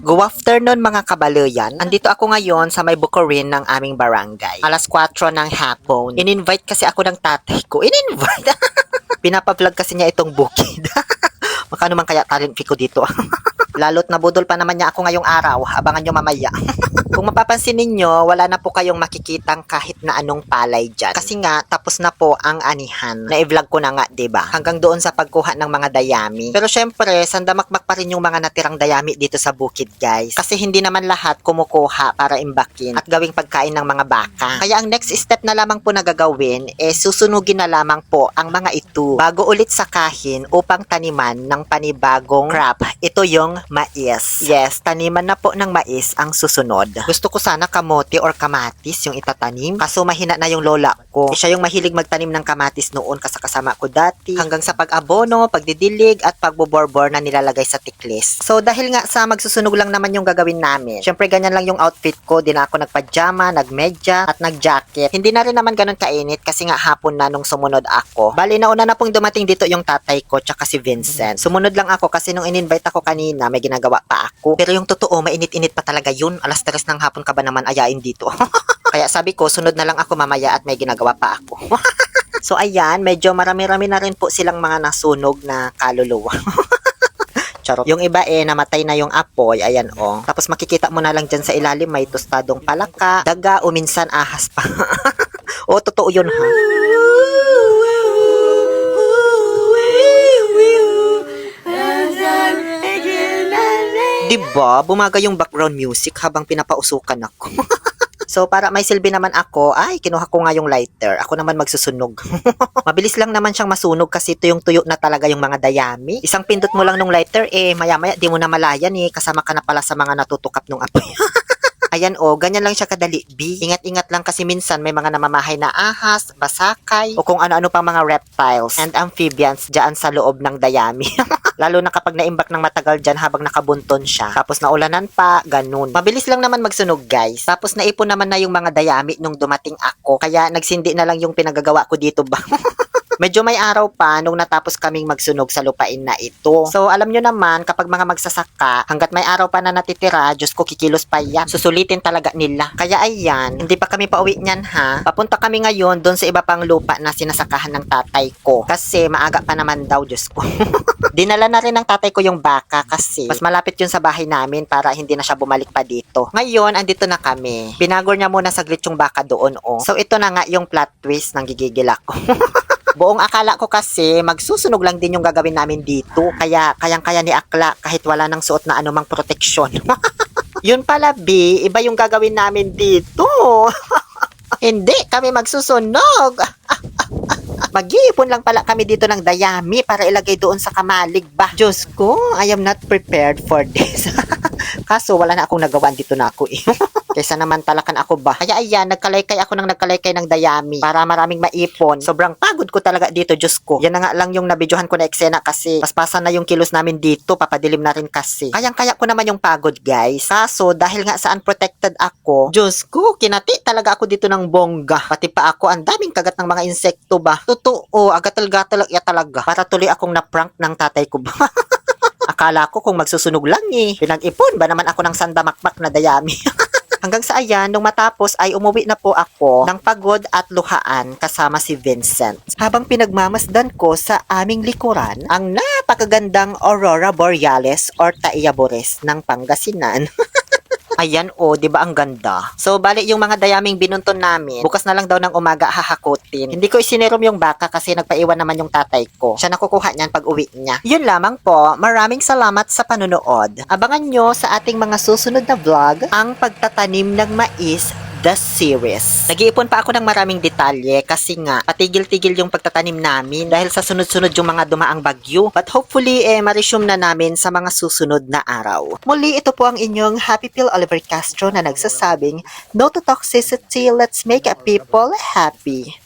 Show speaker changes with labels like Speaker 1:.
Speaker 1: Good afternoon mga kabaluyan. Andito ako ngayon sa may bukurin ng aming barangay. Alas 4 ng hapon. In-invite kasi ako ng tatay ko. In-invite? Pinapa-vlog kasi niya itong bukid. Makano man kaya talent fee ko dito. Lalo't nabudol pa naman niya ako ngayong araw. Abangan nyo mamaya. Kung mapapansin ninyo, wala na po kayong makikitang kahit na anong palay dyan. Kasi nga, tapos na po ang anihan. Na-vlog ko na nga, ba? Diba? Hanggang doon sa pagkuha ng mga dayami. Pero syempre, sandamakmak pa rin yung mga natirang dayami dito sa bukid, guys. Kasi hindi naman lahat kumukuha para imbakin at gawing pagkain ng mga baka. Kaya ang next step na lamang po na gagawin, susunugin na lamang po ang mga ito bago ulit sakahin upang taniman ng panibagong crop. Ito yung mais. Yes, taniman na po ng mais ang susunod. Gusto ko sana kamote or kamatis yung itatanim. Kaso mahina na yung lola ko. Siya yung mahilig magtanim ng kamatis noon kasama ko dati. Hanggang sa pag-abono, pagdidilig at pagboborbor na nilalagay sa tiklis. So dahil nga sa magsusunog lang naman yung gagawin namin. Syempre ganyan lang yung outfit ko. Di na ako nagpajama, nagmedya at nagjacket. Hindi na rin naman ganun kainit kasi nga hapon na nung sumunod ako. Bali nauna na pong dumating dito yung tatay ko tsaka si Vincent. Sumunod lang ako kasi nung in-invite ako kanina may ginagawa pa ako. Pero yung totoo mainit-init pa talaga yun. Alas 3 ng hapon ka ba naman ayain dito? Kaya sabi ko, sunod na lang ako mamaya at may ginagawa pa ako. So ayan, medyo marami-rami na rin po silang mga nasunog na kaluluwa. Charot. Yung iba namatay na yung apoy, ayan Tapos makikita mo na lang dyan sa ilalim, may tostadong palaka, daga o minsan ahas pa. O, totoo yun ha. Diba, bumaga yung background music habang pinapausukan ako. So, para may silbi naman ako, kinuha ko nga yung lighter. Ako naman magsusunog. Mabilis lang naman siyang masunog kasi tuyong-tuyo na talaga yung mga dayami. Isang pindot mo lang nung lighter, maya-maya di mo na malayan kasama ka na pala sa mga natutukap nung apoy. Ayan ganyan lang siya kadali, B. Ingat-ingat lang kasi minsan may mga namamahay na ahas, basakay, o kung ano-ano pang mga reptiles and amphibians dyan sa loob ng dayami. Lalo na kapag naimbak ng matagal dyan habang nakabunton siya. Tapos naulanan pa, ganun. Mabilis lang naman magsunog, guys. Tapos naipon naman na yung mga dayami nung dumating ako. Kaya nagsindi na lang yung pinagagawa ko dito ba. Medyo may araw pa nung natapos kaming magsunog sa lupain na ito. So, alam nyo naman, kapag mga magsasaka, hanggat may araw pa na natitira, Diyos ko, kikilos pa yan. Susulitin talaga nila. Kaya ayan, hindi pa kami pauwi niyan ha. Papunta kami ngayon doon sa iba pang lupa na sinasakahan ng tatay ko. Kasi maaga pa naman daw, Diyos ko. Dinala na rin ng tatay ko yung baka kasi mas malapit yun sa bahay namin para hindi na siya bumalik pa dito. Ngayon, andito na kami. Pinagor niya muna saglit yung baka doon So, ito na nga yung plot twist ng gigigil ako. Buong akala ko kasi magsusunog lang din yung gagawin namin dito. Kaya kayang-kaya ni Akla kahit wala nang suot na anumang proteksyon. Yun pala, B, iba yung gagawin namin dito. Hindi kami magsusunog. Mag-iipon lang pala kami dito ng dayami para ilagay doon sa kamalig ba. Diyos ko, I am not prepared for this. Kaso wala na akong nagawan dito na ako Kaysa naman talakan ako ba. Kaya ayan, nagkalaykay ako ng nagkalaykay ng dayami para maraming maipon. Sobrang pagod ko talaga dito, Diyos ko. Yan na nga lang yung nabidyohan ko na eksena kasi paspasan na yung kilos namin dito, papadilim na rin kasi. Kayang-kaya ko naman yung pagod, guys. Kaso dahil nga sa unprotected ako, Diyos ko, kinati talaga ako dito ng bongga. Pati pa ako, ang daming kagat ng mga insekto ba. Totoo, agatal-gatal ya talaga. Para tuloy akong na-prank ng tatay ko ba. Akala ko kung magsusunog lang Pinag-ipon ba naman ako ng sandamakmak na dayami. Hanggang sa ayan, nung matapos ay umuwi na po ako ng pagod at luhaan kasama si Vincent. Habang pinagmamasdan ko sa aming likuran, ang napakagandang Aurora Borealis or Taiyabores ng Pangasinan. Ayan di ba ang ganda? So, bali yung mga dayaming binunton namin, bukas na lang daw ng umaga hahakutin. Hindi ko isinirom yung baka kasi nagpaiwan naman yung tatay ko. Siya nakukuha niyan pag uwi niya. Yun lamang po, maraming salamat sa panunood. Abangan nyo sa ating mga susunod na vlog, ang pagtatanim ng mais, the series. Nag-iipon pa ako ng maraming detalye kasi nga patigil-tigil yung pagtatanim namin dahil sa sunod-sunod yung mga dumaang bagyo. But hopefully ma-resume na namin sa mga susunod na araw. Muli, ito po ang inyong Happy Pill Oliver Castro na nagsasabing, no to toxicity, let's make a people happy.